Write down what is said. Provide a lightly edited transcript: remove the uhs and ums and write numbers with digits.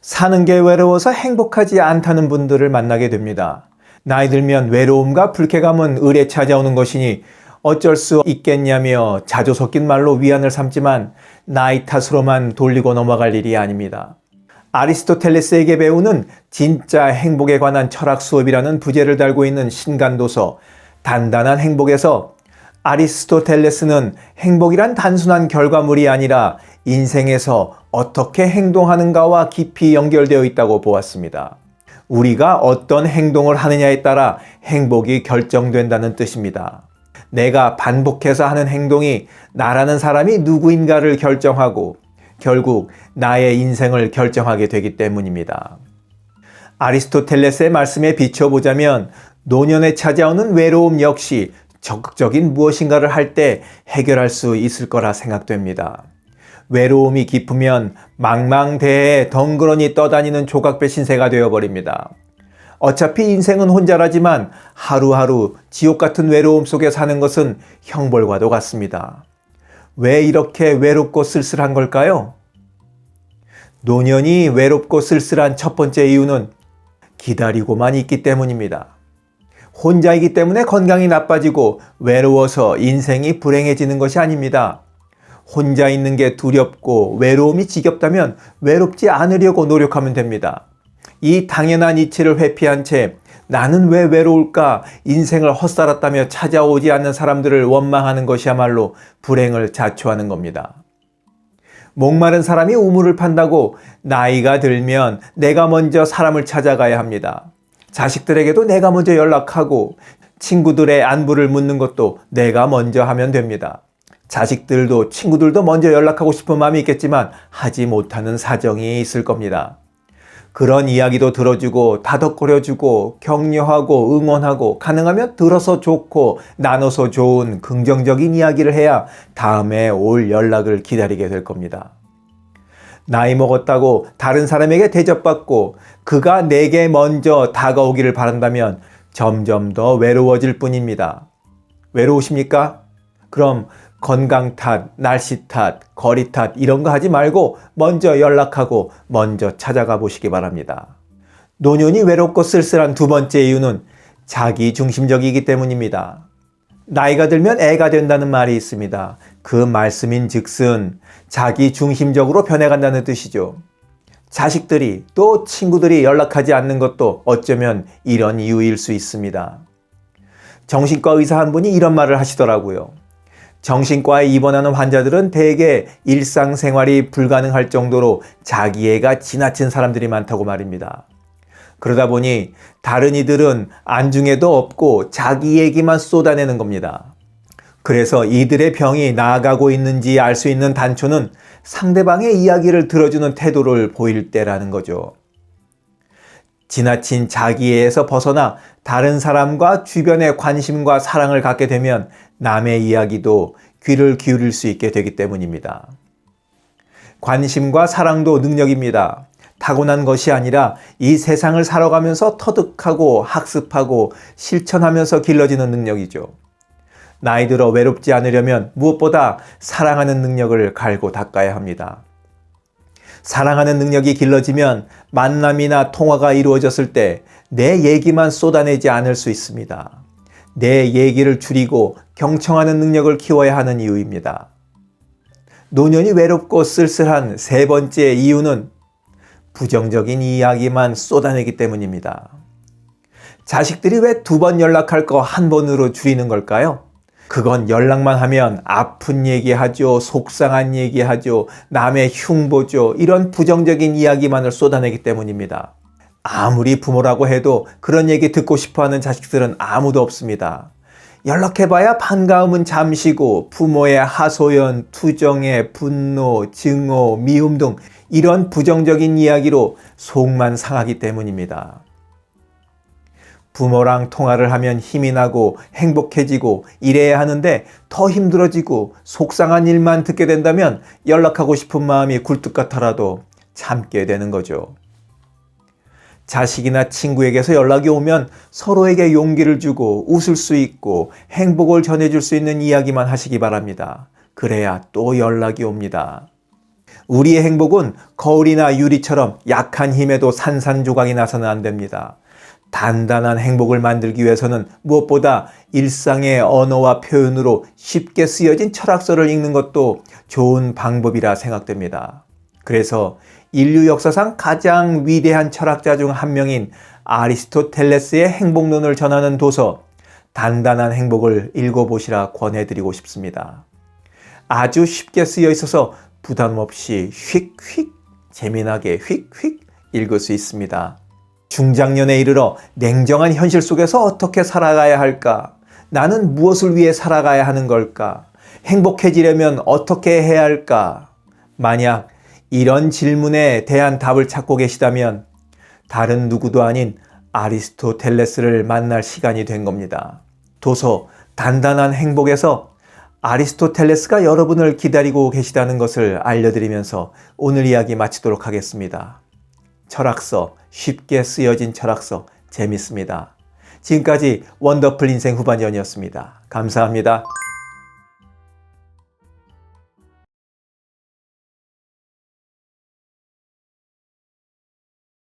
사는 게 외로워서 행복하지 않다는 분들을 만나게 됩니다. 나이 들면 외로움과 불쾌감은 을에 찾아오는 것이니 어쩔 수 있겠냐며 자주 섞인 말로 위안을 삼지만 나이 탓으로만 돌리고 넘어갈 일이 아닙니다. 아리스토텔레스에게 배우는 진짜 행복에 관한 철학 수업이라는 부제를 달고 있는 신간도서 단단한 행복에서 아리스토텔레스는 행복이란 단순한 결과물이 아니라 인생에서 어떻게 행동하는가와 깊이 연결되어 있다고 보았습니다. 우리가 어떤 행동을 하느냐에 따라 행복이 결정된다는 뜻입니다. 내가 반복해서 하는 행동이 나라는 사람이 누구인가를 결정하고 결국 나의 인생을 결정하게 되기 때문입니다. 아리스토텔레스의 말씀에 비춰보자면 노년에 찾아오는 외로움 역시 적극적인 무엇인가를 할 때 해결할 수 있을 거라 생각됩니다. 외로움이 깊으면 망망대해에 덩그러니 떠다니는 조각배 신세가 되어버립니다. 어차피 인생은 혼자라지만 하루하루 지옥 같은 외로움 속에 사는 것은 형벌과도 같습니다. 왜 이렇게 외롭고 쓸쓸한 걸까요? 노년이 외롭고 쓸쓸한 첫 번째 이유는 기다리고만 있기 때문입니다. 혼자이기 때문에 건강이 나빠지고 외로워서 인생이 불행해지는 것이 아닙니다. 혼자 있는 게 두렵고 외로움이 지겹다면 외롭지 않으려고 노력하면 됩니다. 이 당연한 이치를 회피한 채 나는 왜 외로울까 인생을 헛살았다며 찾아오지 않는 사람들을 원망하는 것이야말로 불행을 자초하는 겁니다. 목마른 사람이 우물을 판다고 나이가 들면 내가 먼저 사람을 찾아가야 합니다. 자식들에게도 내가 먼저 연락하고 친구들의 안부를 묻는 것도 내가 먼저 하면 됩니다. 자식들도 친구들도 먼저 연락하고 싶은 마음이 있겠지만 하지 못하는 사정이 있을 겁니다. 그런 이야기도 들어주고 다독거려주고 격려하고 응원하고 가능하면 들어서 좋고 나눠서 좋은 긍정적인 이야기를 해야 다음에 올 연락을 기다리게 될 겁니다. 나이 먹었다고 다른 사람에게 대접받고 그가 내게 먼저 다가오기를 바란다면 점점 더 외로워질 뿐입니다. 외로우십니까? 그럼 건강 탓, 날씨 탓, 거리 탓 이런 거 하지 말고 먼저 연락하고 먼저 찾아가 보시기 바랍니다. 노년이 외롭고 쓸쓸한 두 번째 이유는 자기 중심적이기 때문입니다. 나이가 들면 애가 된다는 말이 있습니다. 그 말씀인 즉슨 자기 중심적으로 변해간다는 뜻이죠. 자식들이 또 친구들이 연락하지 않는 것도 어쩌면 이런 이유일 수 있습니다. 정신과 의사 한 분이 이런 말을 하시더라고요. 정신과에 입원하는 환자들은 대개 일상생활이 불가능할 정도로 자기애가 지나친 사람들이 많다고 말입니다. 그러다 보니 다른 이들은 안중에도 없고 자기 얘기만 쏟아내는 겁니다. 그래서 이들의 병이 나아가고 있는지 알 수 있는 단초는 상대방의 이야기를 들어주는 태도를 보일 때라는 거죠. 지나친 자기애에서 벗어나 다른 사람과 주변의 관심과 사랑을 갖게 되면 남의 이야기도 귀를 기울일 수 있게 되기 때문입니다. 관심과 사랑도 능력입니다. 타고난 것이 아니라 이 세상을 살아가면서 터득하고 학습하고 실천하면서 길러지는 능력이죠. 나이 들어 외롭지 않으려면 무엇보다 사랑하는 능력을 갈고 닦아야 합니다. 사랑하는 능력이 길러지면 만남이나 통화가 이루어졌을 때 내 얘기만 쏟아내지 않을 수 있습니다. 내 얘기를 줄이고 경청하는 능력을 키워야 하는 이유입니다. 노년이 외롭고 쓸쓸한 세 번째 이유는 부정적인 이야기만 쏟아내기 때문입니다. 자식들이 왜 두 번 연락할 거 한 번으로 줄이는 걸까요? 그건 연락만 하면 아픈 얘기하죠, 속상한 얘기하죠, 남의 흉보죠, 이런 부정적인 이야기만을 쏟아내기 때문입니다. 아무리 부모라고 해도 그런 얘기 듣고 싶어하는 자식들은 아무도 없습니다. 연락해봐야 반가움은 잠시고 부모의 하소연, 투정의 분노, 증오, 미움 등 이런 부정적인 이야기로 속만 상하기 때문입니다. 부모랑 통화를 하면 힘이 나고 행복해지고 이래야 하는데 더 힘들어지고 속상한 일만 듣게 된다면 연락하고 싶은 마음이 굴뚝 같아라도 참게 되는 거죠. 자식이나 친구에게서 연락이 오면 서로에게 용기를 주고 웃을 수 있고 행복을 전해줄 수 있는 이야기만 하시기 바랍니다. 그래야 또 연락이 옵니다. 우리의 행복은 거울이나 유리처럼 약한 힘에도 산산조각이 나서는 안 됩니다. 단단한 행복을 만들기 위해서는 무엇보다 일상의 언어와 표현으로 쉽게 쓰여진 철학서를 읽는 것도 좋은 방법이라 생각됩니다. 그래서 인류 역사상 가장 위대한 철학자 중 한 명인 아리스토텔레스의 행복론을 전하는 도서 단단한 행복을 읽어보시라 권해드리고 싶습니다. 아주 쉽게 쓰여 있어서 부담 없이 휙휙 재미나게 휙휙 읽을 수 있습니다. 중장년에 이르러 냉정한 현실 속에서 어떻게 살아가야 할까? 나는 무엇을 위해 살아가야 하는 걸까? 행복해지려면 어떻게 해야 할까? 만약 이런 질문에 대한 답을 찾고 계시다면 다른 누구도 아닌 아리스토텔레스를 만날 시간이 된 겁니다. 도서 단단한 행복에서 아리스토텔레스가 여러분을 기다리고 계시다는 것을 알려드리면서 오늘 이야기 마치도록 하겠습니다. 철학서, 쉽게 쓰여진 철학서 재밌습니다. 지금까지 원더풀 인생 후반전이었습니다. 감사합니다.